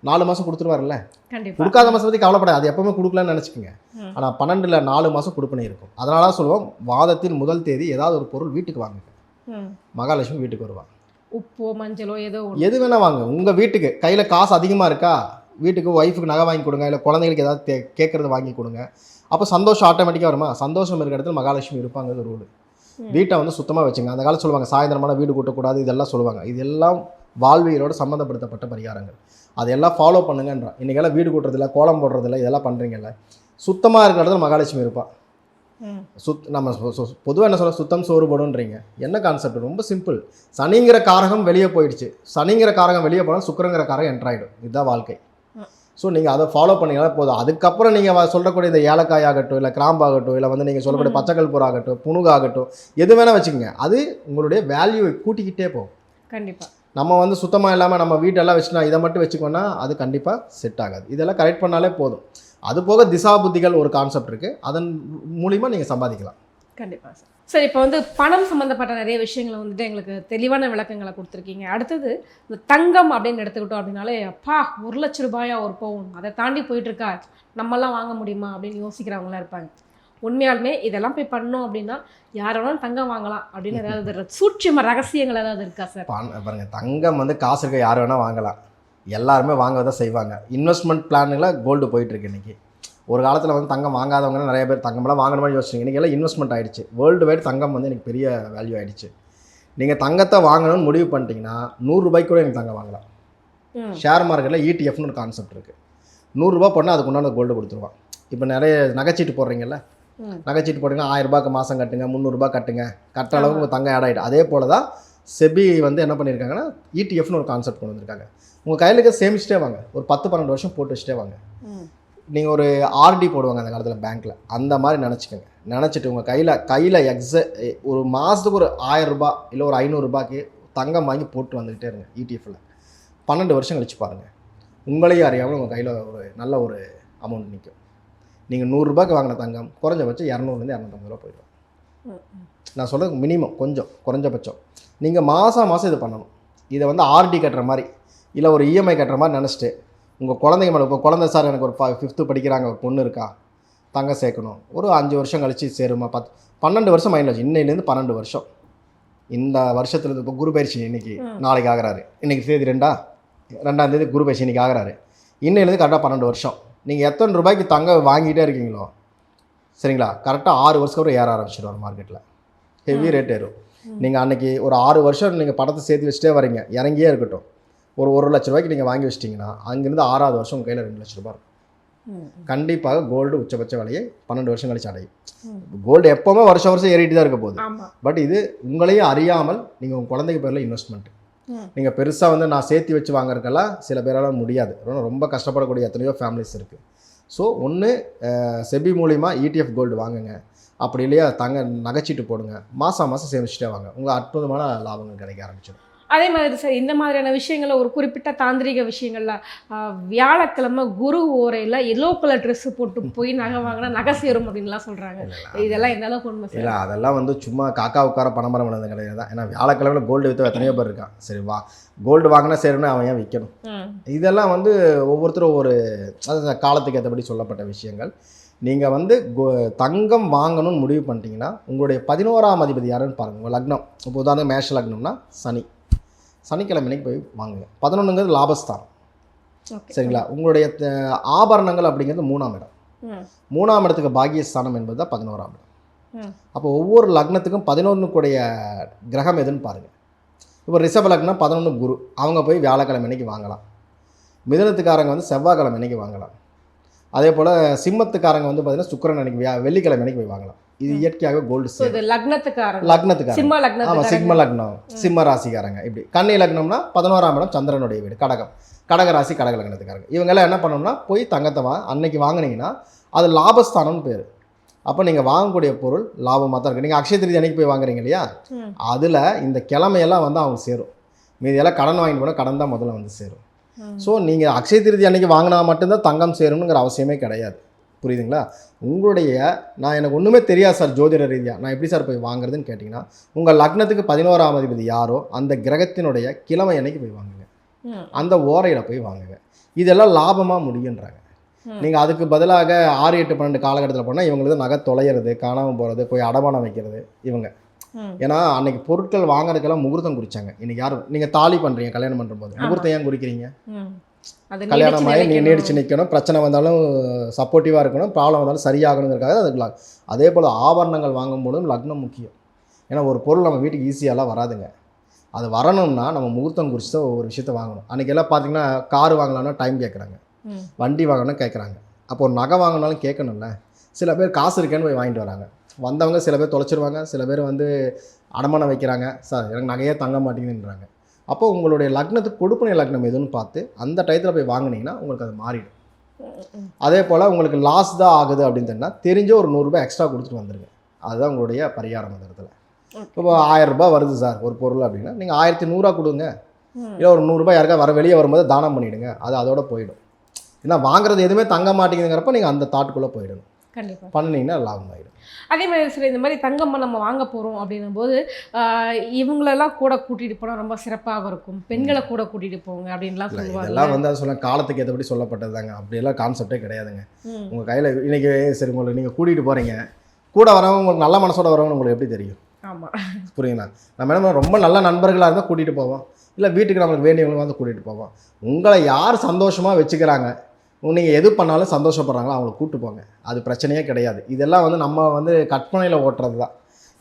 4 மாதம் கொடுத்துருவாருல்ல. கொடுக்காத மாதம் பற்றி கவலைப்படாது, அது எப்பவுமே கொடுக்கலன்னு நினச்சிக்கோங்க. ஆனால் 12ல் 4 மாதம் கொடுப்பனை இருக்கும். அதனால தான் சொல்லுவோம், மாதத்தின் முதல் தேதி ஏதாவது ஒரு பொருள் வீட்டுக்கு வாங்குங்க. மகாலட்சுமி வீட்டுக்கு வருவாங்க. உப்போ மஞ்சளோ எது வேணால் வாங்க. உங்கள் வீட்டுக்கு கையில் காசு அதிகமாக இருக்கா, வீட்டுக்கு ஒய்ஃபுக்கு நகை வாங்கி கொடுங்க, இல்லை குழந்தைங்களுக்கு ஏதாவது கேட்குறது வாங்கி கொடுங்க. அப்போ சந்தோஷம் ஆட்டோமேட்டிக்காக வருமா? சந்தோஷம் இருக்கிற இடத்துல மகாலட்சுமி இருப்பாங்க ரூல். வீட்டை வந்து சுத்தமாக வச்சுங்க. அந்த காலத்தில் சொல்லுவாங்க சாயந்தரமான வீடு கூட்டக்கூடாது, இதெல்லாம் சொல்லுவாங்க. இதெல்லாம் வாழ்வியலோடு சம்மந்தப்படுத்தப்பட்ட பரிகாரங்கள். அதையெல்லாம் ஃபாலோ பண்ணுங்கன்றான். இன்றைக்கெல்லாம் வீடு கூட்டுறதில்ல, கோலம் போடுறதில்ல, இதெல்லாம் பண்ணுறீங்கல்ல. சுத்தமாக இருக்கிற இடத்துல மகாலட்சுமி இருப்பான். நம்ம பொதுவாக என்ன சொல்ல, சுத்தம் சோறு போடுன்றீங்க. என்ன கான்செப்ட்? ரொம்ப சிம்பிள். சனிங்கிற காரகம் வெளியே போயிடுச்சு, சனிங்கிற காரகம் வெளியே போனால் சுக்கிரங்கிற காரகம் என்ட்ராயிடும். இதுதான் வாழ்க்கை. ஸோ நீங்கள் அதை ஃபாலோ பண்ணிங்கன்னா போதும். அதுக்கப்புறம் நீங்கள் சொல்லக்கூடிய இந்த ஏலக்காய் ஆகட்டும், இல்லை கிராம்பாகட்டும், இல்லை வந்து நீங்கள் சொல்லக்கூடிய பச்சைக்கல்பூர் ஆகட்டும், புணுகாகட்டும், எது வேணால் வச்சுக்கோங்க. அது உங்களுடைய வேல்யூவை கூட்டிக்கிட்டே போகும். கண்டிப்பாக. நம்ம வந்து சுத்தமாக இல்லாமல் நம்ம வீட்டெல்லாம் வச்சுனா இதை மட்டும் வச்சுக்கோன்னா அது கண்டிப்பாக செட் ஆகாது. இதெல்லாம் கரெக்ட் பண்ணாலே போதும். அது போக திசா புத்திகள் ஒரு கான்செப்ட் இருக்குது, அதன் மூலிமா நீங்கள் சம்பாதிக்கலாம். கண்டிப்பாக சார். சரி, இப்போ வந்து பணம் சம்மந்தப்பட்ட நிறைய விஷயங்களை வந்துட்டு எங்களுக்கு தெளிவான விளக்கங்களை கொடுத்துருக்கீங்க. அடுத்தது இந்த தங்கம் அப்படின்னு எடுத்துக்கிட்டோம் அப்படின்னாலே, அப்பா 1 லட்ச ரூபாயா ஒரு பவுன், அதை தாண்டி போயிட்டுருக்கா, நம்மளாம் வாங்க முடியுமா அப்படின்னு யோசிக்கிறவங்களாம் இருப்பாங்க. உண்மையாலுமே இதெல்லாம் போய் பண்ணோம் அப்படின்னா யார் வேணாலும் தங்கம் வாங்கலாம் அப்படின்னு ஏதாவது சூட்சும ரகசியங்கள் ஏதாவது இருக்கா சார்? பாருங்க, தங்கம் வந்து காசு இருக்க யார் வேணால் வாங்கலாம், எல்லாருமே வாங்க தான் செய்வாங்க. இன்வெஸ்ட்மெண்ட் பிளானில் கோல்டு போயிட்டுருக்கு. இன்றைக்கி ஒரு காலத்தில் வந்து தங்கம் வாங்காதவங்க நிறைய பேர் தங்கம்லாம் வாங்குற மாதிரி யோசிச்சிங்க. இன்றைக்கி எல்லாம் இன்வெஸ்ட்மெண்ட் ஆகிடுச்சு. வேர்ல்டு வைட் தங்கம் வந்து எனக்கு பெரிய வேல்யூ ஆகிடுச்சு. நீங்கள் தங்கத்தை வாங்கணும்னு முடிவு பண்ணிட்டீங்கன்னா 100 ரூபாய்க்கு கூட எனக்கு தங்கம் வாங்கலாம். ஷேர் மார்க்கெட்டில் ETF ஒரு கான்செப்ட் இருக்குது. 100 ரூபா போட்டால் அதுக்கு உண்டான கோல்டு கொடுத்துருவான். இப்போ நிறைய நகைச்சீட்டு போடுறீங்கல்ல, நகைச்சீட்டு போட்டிங்கன்னா 1000 ரூபாய்க்கு மாதம் கட்டுங்க, 300 ரூபா கட்டுங்க, கட்டுற அளவுக்கு உங்கள் தங்கம் ஆட் ஆகிடும். அதே போல் தான் செபி வந்து என்ன பண்ணியிருக்காங்கன்னா ETF ஒரு கான்செப்ட் கொண்டு வந்திருக்காங்க. உங்கள் கையில் இருக்க சேமிச்சிட்டே வாங்க, ஒரு 10-12 வருஷம் போட்டு வச்சுட்டே வாங்க. நீங்கள் ஒரு RD போடுவாங்க அந்த காலத்தில் பேங்க்கில், அந்த மாதிரி நினச்சிக்கோங்க. நினச்சிட்டு உங்கள் கையில் ஒரு மாதத்துக்கு ஒரு 1000 ரூபா இல்லை ஒரு 500 ரூபாய்க்கு தங்கம் வாங்கி போட்டு வந்துக்கிட்டே இருங்க. ETFில் 12 வருஷம் கழிச்சு பாருங்கள், உங்களையும் அறியாமல் உங்கள் கையில் ஒரு நல்ல ஒரு அமௌண்ட் நிற்கும். நீங்கள் 100 ரூபாய்க்கு வாங்கின தங்கம் குறைஞ்சபட்சம் 200 250 ரூபா போயிடும். நான் சொல்கிறது மினிமம், கொஞ்சம் குறைஞ்சபட்சம். நீங்கள் மாதம் இதை பண்ணணும். இதை வந்து RD கட்டுற மாதிரி இல்லை ஒரு EMI கட்டுற மாதிரி நினச்சிட்டு உங்கள் குழந்தைங்க மேலே, இப்போ குழந்தை சார் எனக்கு ஒரு 5th படிக்கிறாங்க, ஒரு பொண்ணு இருக்கா, தங்கம் சேர்க்கணும், ஒரு 5 வருஷம் கழிச்சு சேருமா, 12 வருஷம் மைண்டில் வச்சு, இன்னையிலேருந்து 12 வருஷம், இந்த வருஷத்துலேருந்து இப்போ குரு பயிற்சி இன்றைக்கி நாளைக்கு ஆகிறாரு, இன்றைக்கி தேதி 2ஆம் தேதி குரு பயிற்சி இன்றைக்கி ஆகிறாரு, இன்னையிலேருந்து கரெக்டாக 12 வருஷம். நீங்கள் எத்தனை ரூபாய்க்கு தங்கம் வாங்கிட்டே இருக்கீங்களோ சரிங்களா, கரெக்டாக 6 வருஷத்துக்கு அப்புறம் ஏற ஆரம்பிச்சிடுவார் மார்க்கெட்டில், ஹெவி ரேட் ஏறும். நீங்கள் அன்றைக்கி ஒரு 6 வருஷம் நீங்கள் பணத்தை சேர்த்து வச்சுட்டே வரீங்க, இறங்கியே இருக்கட்டும், ஒரு 1 லட்ச ரூபாய்க்கு நீங்கள் வாங்கி வச்சிட்டிங்கன்னா அங்கேருந்து 6வது வருஷம் உங்கள் கையில் 2 லட்ச ரூபாய் இருக்கும். கண்டிப்பாக கோல்டு உச்சபட்ச விலையை 12 வருஷம் கழிச்சு அடையும். கோல்டு எப்போவுமே வருஷம் ஏறிட்டு தான் இருக்க போகுது. பட் இது உங்களையும் அறியாமல் நீங்கள் உங்கள் குழந்தைக்கு பேரில் இன்வெஸ்ட்மெண்ட். நீங்கள் பெருசாக வந்து நான் சேர்த்து வச்சு வாங்குறதுக்கெல்லாம் சில பேரால் முடியாது, ரொம்ப கஷ்டப்படக்கூடிய எத்தனையோ ஃபேமிலிஸ் இருக்குது. ஸோ ஒன்று செபி மூலிமா ETF கோல்டு வாங்குங்க, அப்படி இல்லையா நகைச்சீட்டு போடுங்க, மாதம் சேமிச்சுட்டே வாங்க, உங்களுக்கு அற்புதமான லாபங்கள் கிடைக்க ஆரம்பிச்சிடும். அதே மாதிரி சார், இந்த மாதிரியான விஷயங்களில் ஒரு குறிப்பிட்ட தாந்திரிக விஷயங்கள்ல வியாழக்கிழமை குரு ஓரையில் எல்லோ கலர் ட்ரெஸ்ஸு போட்டு போய் நகை வாங்கினா நகை சேரும் அப்படின்லாம் சொல்கிறாங்க. இதெல்லாம் எந்த அளவுக்கு உண்மை சார்? இல்லை, அதெல்லாம் வந்து சும்மா காக்கா உட்கார பணமரம் விழுந்த கிடையாது தான். ஏன்னா வியாழக்கிழமையில் கோல்டு விற்று எத்தனையோ பேர் இருக்கான். சரி கோல்டு வாங்கினா சேருன்னு அவன் ஏன் விற்கணும்? இதெல்லாம் வந்து ஒவ்வொருத்தரும் ஒரு காலத்துக்கு ஏற்றபடி சொல்லப்பட்ட விஷயங்கள். நீங்கள் வந்து தங்கம் வாங்கணும்னு முடிவு பண்ணிட்டீங்கன்னா உங்களுடைய 11ஆம் அதிபதி யாருன்னு பாருங்கள். உங்கள் லக்னம், இப்போ உதாரணம் மேஷ லக்னம்னா சனிக்கிழமைக்கு போய் வாங்குங்க. 11ங்கிறது லாபஸ்தானம் சரிங்களா. உங்களுடைய ஆபரணங்கள் அப்படிங்கிறது 3ஆம் இடம். 3ஆம் இடத்துக்கு பாக்கியஸ்தானம் என்பது தான் 11ஆம் இடம். அப்போ ஒவ்வொரு லக்னத்துக்கும் 11க்குடைய கிரகம் எதுன்னு பாருங்கள். இப்போ ரிஷப லக்னம் 11 குரு, அவங்க போய் வியாழக்கிழமை அன்னைக்கு வாங்கலாம். மிதுனத்துக்காரங்க வந்து செவ்வாய்க்கிழமை அன்னைக்கு வாங்கலாம். அதே போல் சிம்மத்துக்காரங்க வந்து பார்த்தீங்கன்னா சுக்கிரன் அன்னைக்கு வெள்ளிக்கிழமை அன்னைக்கு போய் வாங்கலாம். இது இயற்கையாக கோல்டு லக்னத்துக்காரங்க. சிம்ம லக்னம், சிம்ம ராசிக்காரங்க. இப்படி கன்னி லக்னம்னா 11ஆம் இடம் சந்திரனுடைய வீடு, கடக ராசி, கடக லக்னத்துக்காரங்க. இவங்கெல்லாம் என்ன பண்ணணும்னா போய் தங்கத்தை அன்னைக்கு வாங்கினீங்கன்னா அது லாபஸ்தானம்னு பேர். அப்போ நீங்கள் வாங்கக்கூடிய பொருள் லாபமாக தான் இருக்குது. நீங்கள் அக்ஷய திருதி அன்னைக்கு போய் வாங்குறீங்க இல்லையா, அதில் இந்த கிழமையெல்லாம் வந்து அவங்க சேரும். மீதியெல்லாம் கடன் வாங்கிட்டு போனால் கடன் தான் முதல்ல வந்து சேரும். ஸோ நீங்கள் அக்ஷய திருதி அன்னைக்கு வாங்கினா மட்டும்தான் தங்கம் சேரும்ங்கிற அவசியமே கிடையாது. புரியுதுங்களா? உங்களுடைய நான் எனக்கு ஒன்றுமே தெரியாது சார் ஜோதிட ரீதியாக, நான் எப்படி சார் போய் வாங்குறதுன்னு கேட்டிங்கன்னா, உங்கள் லக்னத்துக்கு 11ஆம் அதிபதி யாரோ அந்த கிரகத்தினுடைய கிழமை அன்னைக்கு போய் வாங்குங்க, அந்த ஓரையில் போய் வாங்குங்க. இதெல்லாம் லாபமாக முடியுன்றாங்க. நீங்கள் அதுக்கு பதிலாக 6, 8, 12 காலகட்டத்தில் போனால் இவங்களுக்கு நகை தொலைகிறது, காணாமல் போகிறது, போய் அடமானம் வைக்கிறது இவங்க. ஏன்னா அன்னைக்கு பொருட்கள் வாங்குறதுக்கெல்லாம் முகூர்த்தம் குறிச்சாங்க. இன்னைக்கு யாரும் நீங்கள் தாலி பண்ணுறீங்க கல்யாணம் பண்ணுற போது முகூர்த்தம் ஏன் குறிக்கிறீங்க? கல்யாணம் ஆகி நீ நீடிச்சு நிற்கணும், பிரச்சனை வந்தாலும் சப்போர்ட்டிவாக இருக்கணும், ப்ராப்ளம் வந்தாலும் சரியாகணுங்கிறதுக்காக அதுக்கு அதே போல் ஆபரணங்கள் வாங்கும்போதும் லக்னம் முக்கியம். ஏன்னா ஒரு பொருள் நம்ம வீட்டுக்கு ஈஸியாலாம் வராதுங்க. அது வரணும்னா நம்ம முகூர்த்தம் குறித்து தான் ஒவ்வொரு விஷயத்த வாங்கணும். அன்றைக்கி எல்லாம் பார்த்தீங்கன்னா கார் வாங்கலாம்னா டைம் கேட்குறாங்க, வண்டி வாங்கணும்னா கேட்குறாங்க. அப்போ ஒரு நகை வாங்கினாலும் கேட்கணும்ல. சில பேர் காசு இருக்கேன்னு போய் வாங்கிட்டு வராங்க, வந்தவங்க சில பேர் தொலைச்சிருவாங்க, சில பேர் வந்து அடமானம் வைக்கிறாங்க, சார் எனக்கு நகையே தங்க மாட்டேங்குதுன்றாங்க. அப்போ உங்களுடைய லக்னத்துக்கு கொடுப்பனை லக்னம் எதுன்னு பார்த்து அந்த டயத்தில் போய் வாங்கினீங்கன்னா உங்களுக்கு அது மாறிடும். அதே போல் உங்களுக்கு லாஸ் தான் ஆகுது அப்படின்னு சொன்னால் தெரிஞ்ச ஒரு 100 ரூபாய் எக்ஸ்ட்ரா கொடுத்துட்டு வந்துடுங்க. அதுதான் உங்களுடைய பரிகாரம். அந்த இடத்துல இப்போ 1000 ரூபாய் வருது சார் ஒரு பொருள் அப்படின்னா நீங்கள் 1100 கொடுங்க, இல்லை ஒரு 100 ரூபாய் யாருக்கா வெளியே வரும்போது தானம் பண்ணிவிடுங்க, அது அதோட போயிடும். ஏன்னா வாங்குறது எதுவுமே தங்க மாட்டேங்குதுங்கிறப்ப நீங்கள் அந்த தாட்டுக்குள்ளே போயிடணும். கண்டிப்பாக பண்ணிங்கன்னா லாபம் ஆகிடும். அதே மாதிரி சார் இந்த மாதிரி தங்கம் நம்ம வாங்க போகிறோம் அப்படின்னும் போது இவங்களெல்லாம் கூட கூட்டிகிட்டு போனால் ரொம்ப சிறப்பாக இருக்கும், பெண்களை கூட கூட்டிகிட்டு போங்க அப்படின்லாம் சொல்லுவாங்க. இதெல்லாம் வந்து சொல்ல காலத்துக்கு ஏற்றபடி சொல்லப்பட்டது தாங்க, அப்படியெல்லாம் கான்செப்டே கிடையாதுங்க. உங்கள் கையில் இன்றைக்கி சரி உங்களுக்கு நீங்கள் கூட்டிகிட்டு போகிறீங்க, கூட வரவங்க உங்களுக்கு நல்ல மனசோட வரவங்க உங்களுக்கு எப்படி தெரியும்? ஆமாம், புரியுங்களா? நம்ம என்ன ரொம்ப நல்ல நண்பர்களாக இருந்தால் கூட்டிகிட்டு போவோம், இல்லை வீட்டுக்கு நம்மளுக்கு வேண்டியவங்களும் வந்து கூட்டிகிட்டு போவோம். உங்களை யார் சந்தோஷமாக வச்சுக்கிறாங்க, நீங்கள் எது பண்ணாலும் சந்தோஷப்படுறாங்களோ அவங்களை கூப்பிட்டு போங்க, அது பிரச்சனையே கிடையாது. இதெல்லாம் வந்து நம்ம வந்து கற்பனையில் ஓட்டுறது தான்.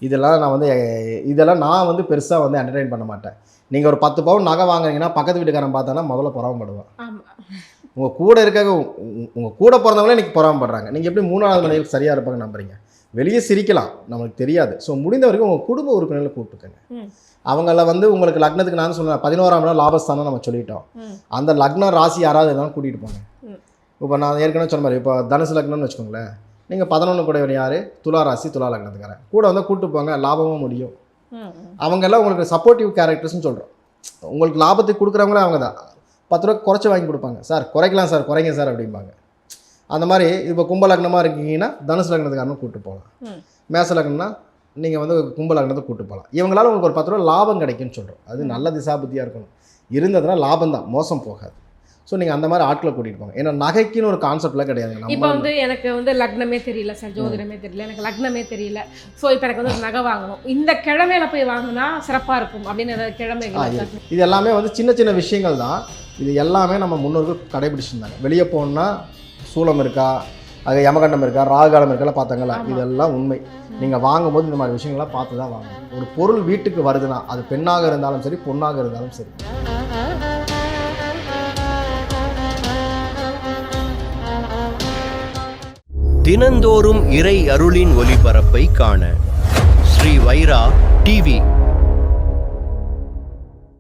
இதெல்லாம் நான் வந்து பெருசாக வந்து என்டர்டெயின் பண்ண மாட்டேன். நீங்கள் ஒரு 10 பவுன் நகை வாங்குறீங்கன்னா பக்கத்து வீட்டுக்காரன் பார்த்தானா முதல்ல பொறாமப்படுவான். உங்கள் கூட உங்கள் கூட பிறந்தவங்களே இன்றைக்கி பொறாமப்படுறாங்க. நீங்கள் எப்படி 3வது மனைவிக்கு சரியாக இருப்பாங்க நம்புறீங்க? வெளியே சிரிக்கலாம், நம்மளுக்கு தெரியாது. ஸோ முடிந்த வரைக்கும் உங்கள் குடும்ப உறுப்பினர்களை கூப்பிட்டுக்கங்க. அவங்கள வந்து உங்களுக்கு லக்னத்துக்கு நான் சொன்னேன் 11ஆம் இடம் லாபஸ்தானம் நம்ம சொல்லிட்டோம். அந்த லக்னம் ராசி யாராவது இருந்தாலும் கூட்டிகிட்டு போங்க. இப்போ நான் ஏற்கனவே சொன்ன மாதிரி இப்போ தனுசு லக்னம்னு வச்சுக்கோங்களேன், நீங்கள் 11 கூட யார்? துலா ராசி, துலா லக்னத்துக்காரன் கூட வந்து கூப்பிட்டு போங்க, லாபமும் முடியும். அவங்கெல்லாம் உங்களுக்கு சப்போர்ட்டிவ் கேரக்டர்ஸ்னு சொல்கிறோம். உங்களுக்கு லாபத்துக்கு கொடுக்குறவங்களே அவங்க தான். 10 ரூபா குறைச்சி வாங்கி கொடுப்பாங்க, சார் குறைக்கலாம் சார், குறைங்க சார் அப்படிம்பாங்க. அந்த மாதிரி இப்போ கும்ப லக்னமாக இருக்கீங்கன்னா தனுசு லக்னத்துக்காரனும் கூப்பிட்டு போகலாம். மேச லக்னம்னா நீங்கள் வந்து கும்ப லக்னத்தை கூப்பிட்டு போகலாம். இவங்களால உங்களுக்கு ஒரு 10 ரூபா லாபம் கிடைக்குன்னு சொல்கிறோம். அது நல்ல திசாபுத்தியாக இருக்கணும், இருந்ததுன்னா லாபம் தான், மோசம் போகாது. ஸோ நீங்கள் அந்த மாதிரி ஆட்களை கூட்டிகிட்டு போங்க. ஏன்னா நகைக்குன்னு ஒரு கான்செப்ட்லாம் கிடையாது. இப்போ வந்து எனக்கு வந்து லக்னமே தெரியல சார், ஜோதிடமே தெரியல, எனக்கு லக்னமே தெரியல, ஸோ இப்போ எனக்கு வந்து நகை வாங்கணும், இந்த கிழமையில போய் வாங்கினா சிறப்பாக இருக்கும் அப்படின்னு கிழமைகள் இது எல்லாமே வந்து சின்ன சின்ன விஷயங்கள் தான். இது எல்லாமே நம்ம முன்னோர்கள் கடைபிடிச்சிருந்தாங்க. வெளியே போகணுன்னா சூலம் இருக்கா, அது யமகண்டம் இருக்கா, ராகுகாலம் இருக்காலாம் பார்த்தாங்களா, இதெல்லாம் உண்மை. நீங்கள் வாங்கும்போது இந்த மாதிரி விஷயங்கள்லாம் பார்த்து தான் வாங்கணும். ஒரு பொருள் வீட்டுக்கு வருதுன்னா அது பெண்ணாக இருந்தாலும் சரி, பொண்ணாக இருந்தாலும் சரி. தினந்தோறும் இறை அருளின் ஒளிபரப்பை காண ஸ்ரீ வைரா டிவி